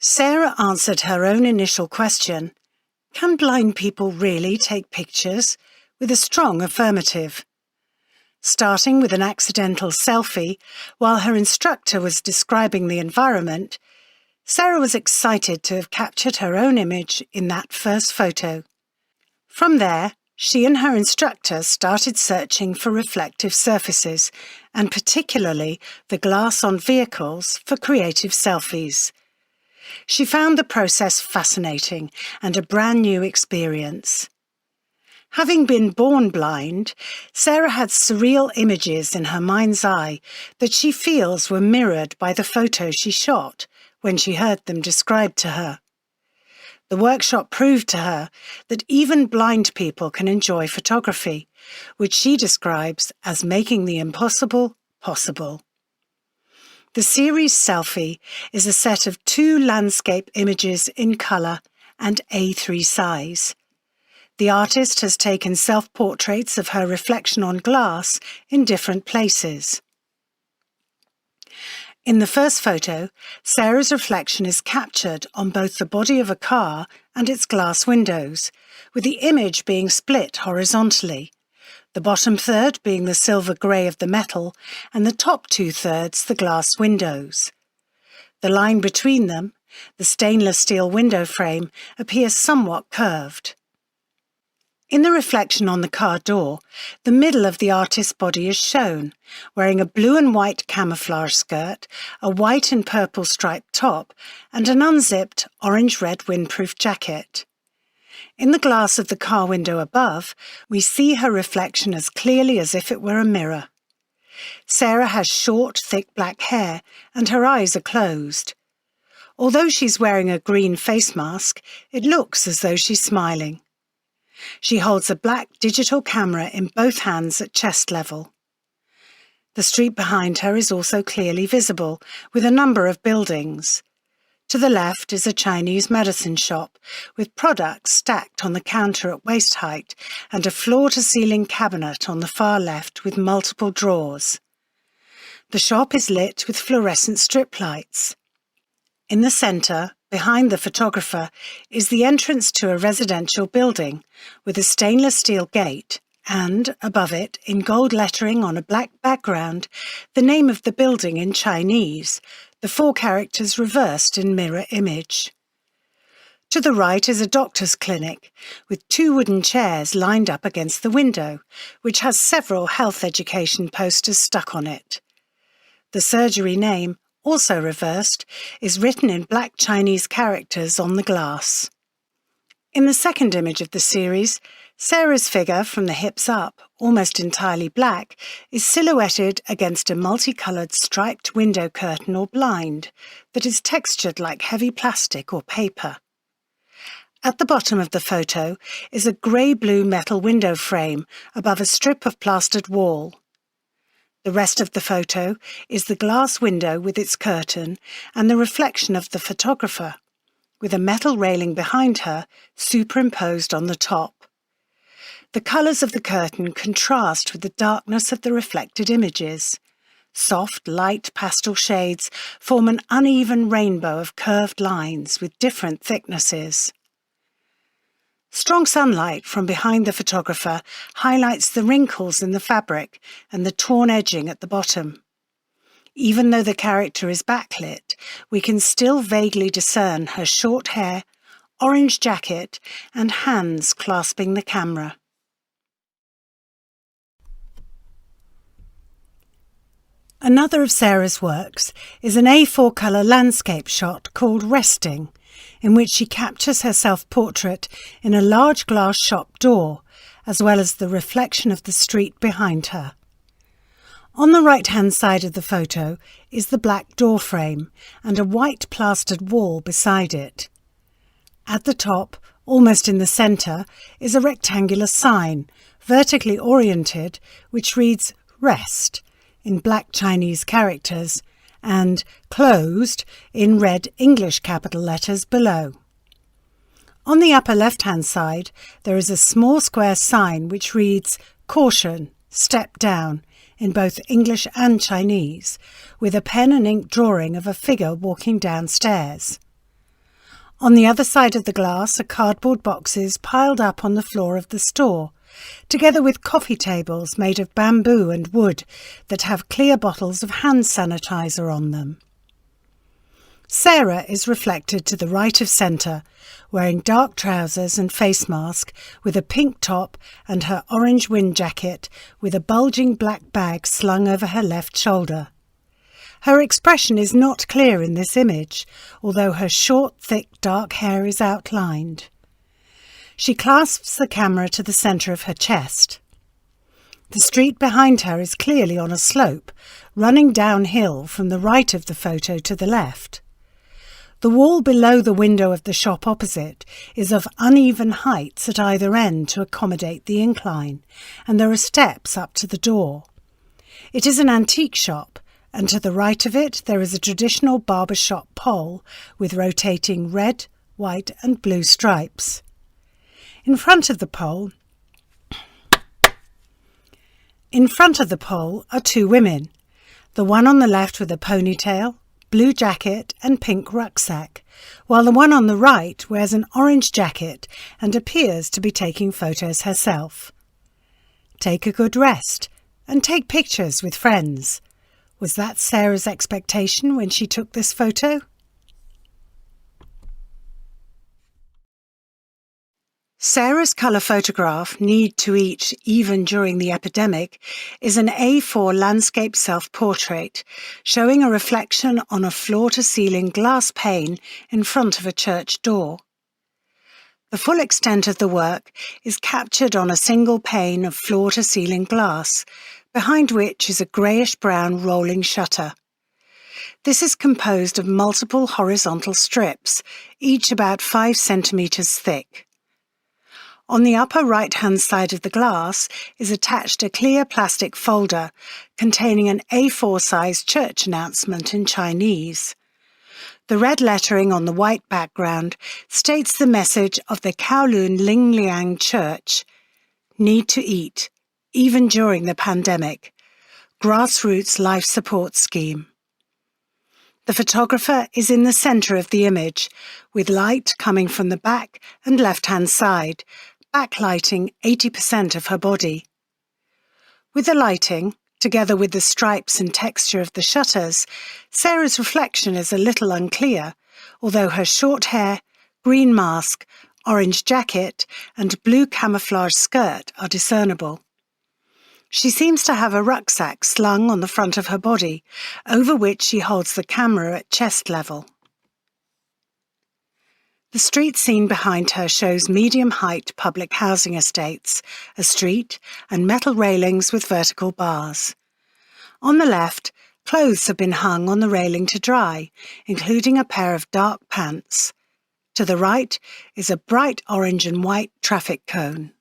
Sarah answered her own initial question, can blind people really take pictures, with a strong affirmative. Starting with an accidental selfie, while her instructor was describing the environment, Sarah was excited to have captured her own image in that first photo. From there, she and her instructor started searching for reflective surfaces, and particularly the glass on vehicles for creative selfies. She found the process fascinating and a brand new experience. Having been born blind, Sarah had surreal images in her mind's eye that she feels were mirrored by the photos she shot when she heard them described to her. The workshop proved to her that even blind people can enjoy photography, which she describes as making the impossible possible. The series Selfie is a set of 2 landscape images in colour and A3 size. The artist has taken self-portraits of her reflection on glass in different places. In the first photo, Sarah's reflection is captured on both the body of a car and its glass windows, with the image being split horizontally, the bottom third being the silver grey of the metal and the top 2/3 the glass windows. The line between them, the stainless steel window frame, appears somewhat curved. In the reflection on the car door, the middle of the artist's body is shown, wearing a blue and white camouflage skirt, a white and purple striped top, and an unzipped orange-red windproof jacket. In the glass of the car window above, we see her reflection as clearly as if it were a mirror. Sarah has short, thick black hair, and her eyes are closed. Although she's wearing a green face mask, it looks as though she's smiling. She holds a black digital camera in both hands at chest level. The street behind her is also clearly visible, with a number of buildings. To the left is a Chinese medicine shop, with products stacked on the counter at waist height and a floor-to-ceiling cabinet on the far left with multiple drawers. The shop is lit with fluorescent strip lights. In the centre, behind the photographer, is the entrance to a residential building, with a stainless steel gate and, above it, in gold lettering on a black background, the name of the building in Chinese, the 4 characters reversed in mirror image. To the right is a doctor's clinic, with 2 wooden chairs lined up against the window, which has several health education posters stuck on it. The surgery name, also reversed, is written in black Chinese characters on the glass. In the second image of the series, Sarah's figure from the hips up, almost entirely black, is silhouetted against a multicoloured striped window curtain or blind that is textured like heavy plastic or paper. At the bottom of the photo is a grey-blue metal window frame above a strip of plastered wall. The rest of the photo is the glass window with its curtain and the reflection of the photographer, with a metal railing behind her superimposed on the top. The colours of the curtain contrast with the darkness of the reflected images. Soft, light pastel shades form an uneven rainbow of curved lines with different thicknesses. Strong sunlight from behind the photographer highlights the wrinkles in the fabric and the torn edging at the bottom. Even though the character is backlit, we can still vaguely discern her short hair, orange jacket, and hands clasping the camera. Another of Sarah's works is an A4 colour landscape shot called Resting, in which she captures her self-portrait in a large glass shop door, as well as the reflection of the street behind her. On the right-hand side of the photo is the black door frame and a white plastered wall beside it. At the top, almost in the centre, is a rectangular sign, vertically oriented, which reads Rest in black Chinese characters and Closed in red English capital letters below. On the upper left-hand side, there is a small square sign which reads Caution, Step Down in both English and Chinese, with a pen and ink drawing of a figure walking downstairs. On the other side of the glass are cardboard boxes piled up on the floor of the store, together with coffee tables made of bamboo and wood that have clear bottles of hand sanitizer on them. Sarah is reflected to the right of centre, wearing dark trousers and face mask with a pink top and her orange wind jacket with a bulging black bag slung over her left shoulder. Her expression is not clear in this image, although her short, thick, dark hair is outlined. She clasps the camera to the centre of her chest. The street behind her is clearly on a slope, running downhill from the right of the photo to the left. The wall below the window of the shop opposite is of uneven heights at either end to accommodate the incline, and there are steps up to the door. It is an antique shop, and to the right of it there is a traditional barber shop pole with rotating red, white and blue stripes. In front of the pole are two women, the one on the left with a ponytail, blue jacket and pink rucksack, while the one on the right wears an orange jacket and appears to be taking photos herself. Take a good rest and take pictures with friends. Was that Sarah's expectation when she took this photo? Sarah's colour photograph, Need to Eat Even During the Epidemic, is an A4 landscape self-portrait showing a reflection on a floor-to-ceiling glass pane in front of a church door. The full extent of the work is captured on a single pane of floor-to-ceiling glass, behind which is a greyish-brown rolling shutter. This is composed of multiple horizontal strips, each about 5 centimetres thick. On the upper right-hand side of the glass is attached a clear plastic folder containing an A4-size church announcement in Chinese. The red lettering on the white background states the message of the Kowloon Lingliang Church: Need to Eat, Even During the Pandemic, Grassroots Life Support Scheme. The photographer is in the centre of the image, with light coming from the back and left-hand side, backlighting 80% of her body. With the lighting, together with the stripes and texture of the shutters, Sarah's reflection is a little unclear, although her short hair, green mask, orange jacket and blue camouflage skirt are discernible. She seems to have a rucksack slung on the front of her body, over which she holds the camera at chest level. The street scene behind her shows medium-height public housing estates, a street, and metal railings with vertical bars. On the left, clothes have been hung on the railing to dry, including a pair of dark pants. To the right is a bright orange and white traffic cone.